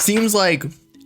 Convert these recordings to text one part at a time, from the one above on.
seems like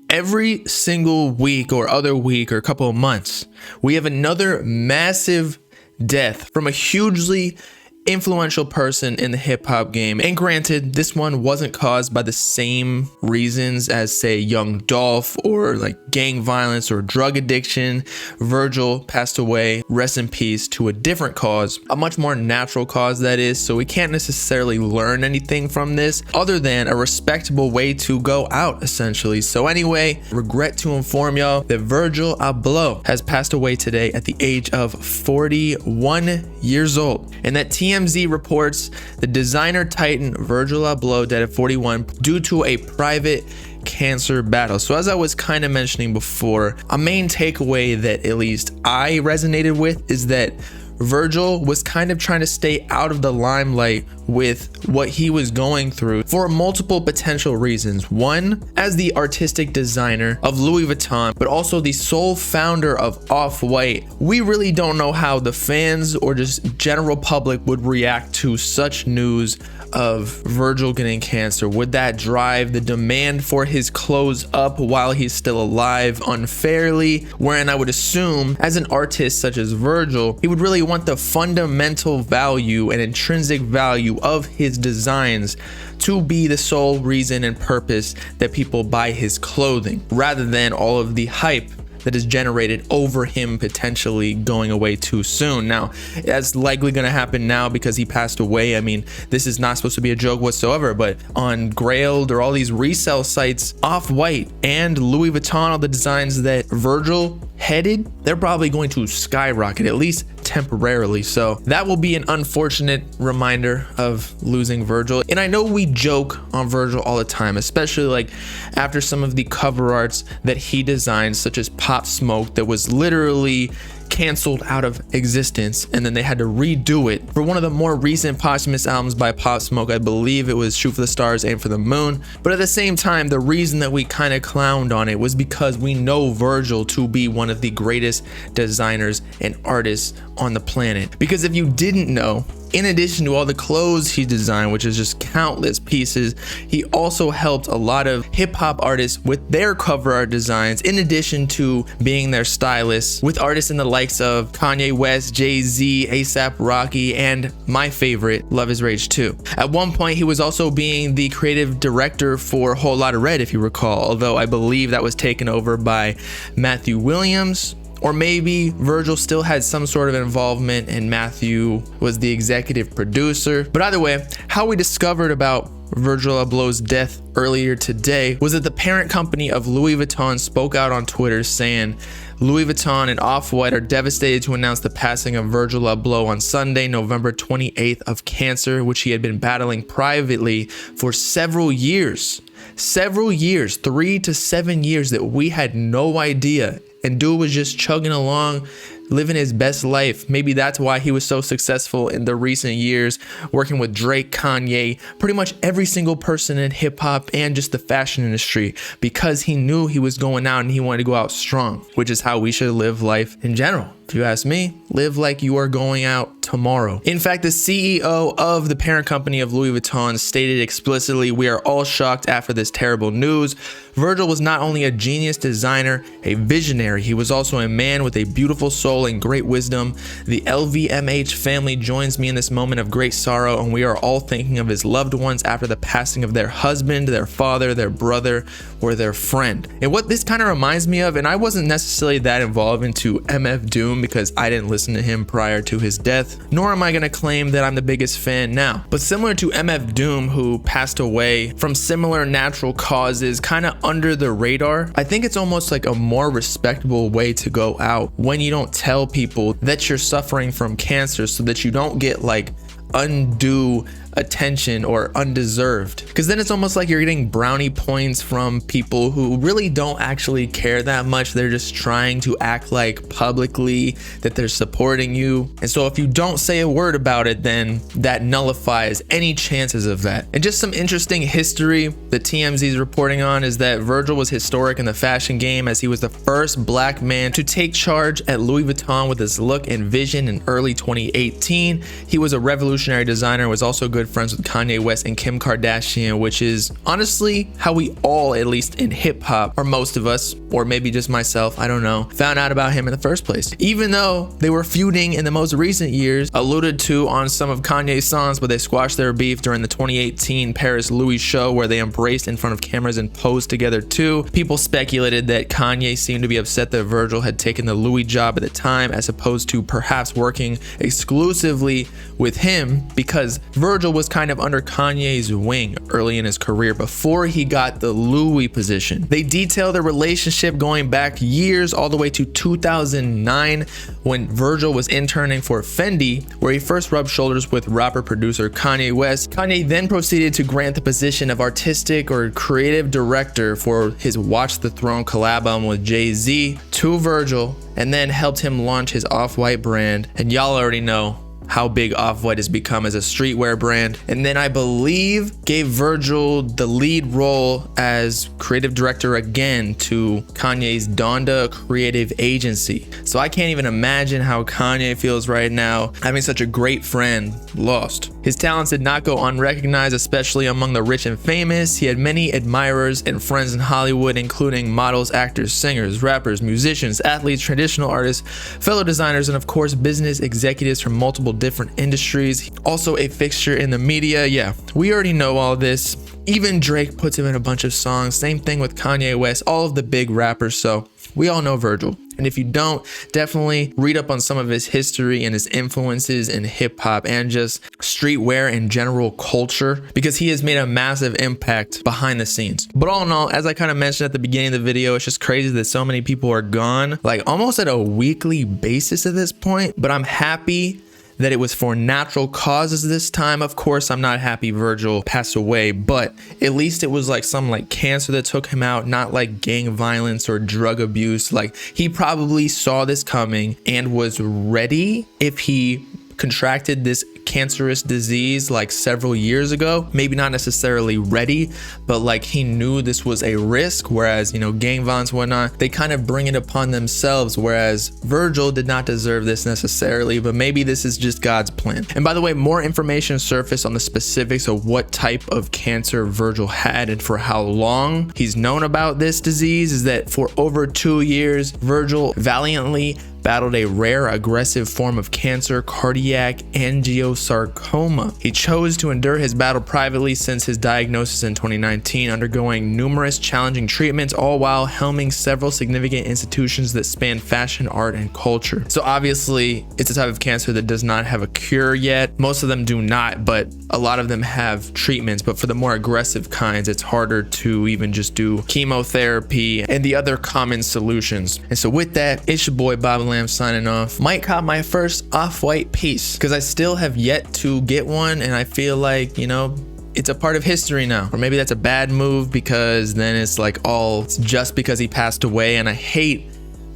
every single week or other week or couple of months, we have another massive death from a hugely influential person in the hip-hop game. And granted, this one wasn't caused by the same reasons as, say, Young Dolph or like gang violence or drug addiction. Virgil passed away, rest in peace, to a different cause, a much more natural cause that is, so we can't necessarily learn anything from this other than a respectable way to go out, essentially. So anyway, regret to inform y'all that Virgil Abloh has passed away today at the age of 41 years old, and that TMZ reports the designer titan Virgil Abloh died at 41 due to a private cancer battle. So as I was kind of mentioning before, a main takeaway that at least I resonated with is that Virgil was kind of trying to stay out of the limelight with what he was going through for multiple potential reasons. One, as the artistic designer of Louis Vuitton, but also the sole founder of Off-White, we really don't know how the fans or just general public would react to such news of Virgil getting cancer. Would that drive the demand for his clothes up while he's still alive unfairly? Wherein I would assume, as an artist such as Virgil, he would really want the fundamental value and intrinsic value of his designs to be the sole reason and purpose that people buy his clothing, rather than all of the hype that is generated over him potentially going away too soon. Now, that's likely going to happen now because he passed away. I mean, this is not supposed to be a joke whatsoever, but on Grailed or all these resale sites, Off-White and Louis Vuitton, all the designs that Virgil headed, they're probably going to skyrocket, at least temporarily. So that will be an unfortunate reminder of losing Virgil. And I know we joke on Virgil all the time, especially like after some of the cover arts that he designed, such as Pop Smoke, that was literally canceled out of existence, and then they had to redo it for one of the more recent posthumous albums by Pop Smoke. I believe it was Shoot for the Stars, Aim for the Moon. But at the same time, the reason that we kind of clowned on it was because we know Virgil to be one of the greatest designers and artists on the planet. Because if you didn't know, in addition to all the clothes he designed, which is just countless pieces, he also helped a lot of hip-hop artists with their cover art designs, in addition to being their stylist with artists in the likes of Kanye West, Jay-Z, A$AP Rocky, and my favorite, Love is Rage 2. At one point, he was also being the creative director for Whole Lotta Red, if you recall, although I believe that was taken over by Matthew Williams. Or maybe Virgil still had some sort of involvement and Matthew was the executive producer. But either way, how we discovered about Virgil Abloh's death earlier today was that the parent company of Louis Vuitton spoke out on Twitter saying Louis Vuitton and Off-White are devastated to announce the passing of Virgil Abloh on Sunday, November 28th, of cancer, which he had been battling privately for several years, 3 to 7 years, that we had no idea. And dude was just chugging along, living his best life. Maybe that's why he was so successful in the recent years, working with Drake, Kanye, pretty much every single person in hip hop and just the fashion industry, because he knew he was going out and he wanted to go out strong, which is how we should live life in general. If you ask me, live like you are going out tomorrow. In fact, the CEO of the parent company of Louis Vuitton stated explicitly, "We are all shocked after this terrible news. Virgil was not only a genius designer, a visionary, he was also a man with a beautiful soul and great wisdom. The LVMH family joins me in this moment of great sorrow, and we are all thinking of his loved ones after the passing of their husband, their father, their brother, or their friend." And what this kind of reminds me of, and I wasn't necessarily that involved into MF Doom because I didn't listen to him prior to his death, nor am I going to claim that I'm the biggest fan now. But similar to MF Doom, who passed away from similar natural causes, kind of under the radar, I think it's almost like a more respectable way to go out when you don't tell people that you're suffering from cancer, so that you don't get like undue attention or undeserved, because then it's almost like you're getting brownie points from people who really don't actually care that much. They're just trying to act like publicly that they're supporting you, and so if you don't say a word about it, then that nullifies any chances of that. And just some interesting history that TMZ is reporting on is that Virgil was historic in the fashion game, as he was the first black man to take charge at Louis Vuitton with his look and vision in early 2018. He was a revolutionary designer, was also good childhood friends with Kanye West and Kim Kardashian, which is honestly how we all, at least in hip hop, or most of us, or maybe just myself, I don't know, found out about him in the first place. Even though they were feuding in the most recent years, alluded to on some of Kanye's songs, but they squashed their beef during the 2018 Paris Louis show where they embraced in front of cameras and posed together too. People speculated that Kanye seemed to be upset that Virgil had taken the Louis job at the time as opposed to perhaps working exclusively with him, because Virgil was kind of under Kanye's wing early in his career before he got the Louis position. They detail their relationship going back years all the way to 2009 when Virgil was interning for Fendi, where he first rubbed shoulders with rapper-producer Kanye West. Kanye then proceeded to grant the position of artistic or creative director for his Watch the Throne collab album with Jay-Z to Virgil, and then helped him launch his Off-White brand. And y'all already know how big Off-White has become as a streetwear brand. And then I believe gave Virgil the lead role as creative director again to Kanye's Donda creative agency. So I can't even imagine how Kanye feels right now, having such a great friend lost. His talents did not go unrecognized, especially among the rich and famous. He had many admirers and friends in Hollywood, including models, actors, singers, rappers, musicians, athletes, traditional artists, fellow designers, and of course business executives from multiple different industries. Also a fixture in the media. Yeah, we already know all this. Even Drake puts him in a bunch of songs. Same thing with Kanye West, all of the big rappers. So we all know Virgil. And if you don't, definitely read up on some of his history and his influences in hip hop and just streetwear and general culture, because he has made a massive impact behind the scenes. But all in all, as I kind of mentioned at the beginning of the video, it's just crazy that so many people are gone, like almost at a weekly basis at this point. But I'm happy that it was for natural causes this time. Of course, I'm not happy Virgil passed away, but at least it was like some like cancer that took him out, not like gang violence or drug abuse. Like he probably saw this coming and was ready if he contracted this cancerous disease like several years ago. Maybe not necessarily ready, but like he knew this was a risk. Whereas, you know, gang violence and whatnot, they kind of bring it upon themselves. Whereas Virgil did not deserve this necessarily, but maybe this is just God's plan. And by the way, more information surfaced on the specifics of what type of cancer Virgil had and for how long he's known about this disease is that for over 2 years, Virgil valiantly battled a rare aggressive form of cancer, cardiac angiosarcoma. He chose to endure his battle privately since his diagnosis in 2019, undergoing numerous challenging treatments, all while helming several significant institutions that span fashion, art, and culture. So obviously, it's a type of cancer that does not have a cure yet. Most of them do not, but a lot of them have treatments. But for the more aggressive kinds, it's harder to even just do chemotherapy and the other common solutions. And so with that, it's your boy Bobbalam signing off. Might cop my first Off-White piece because I still have yet to get one, and I feel like, you know, it's a part of history now. Or maybe that's a bad move because then it's like it's just because he passed away. And I hate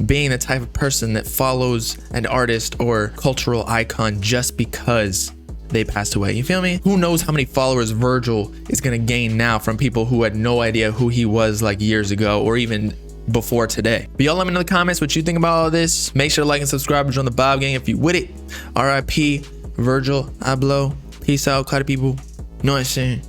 being the type of person that follows an artist or cultural icon just because they passed away. You feel me? Who knows how many followers Virgil is gonna gain now from people who had no idea who he was like years ago or even before today. But y'all let me know in the comments what you think about all this. Make sure to like and subscribe and join the Bob Gang if you with it. RIP Virgil Abloh. Peace out, Cloudy people. Know what I'm saying?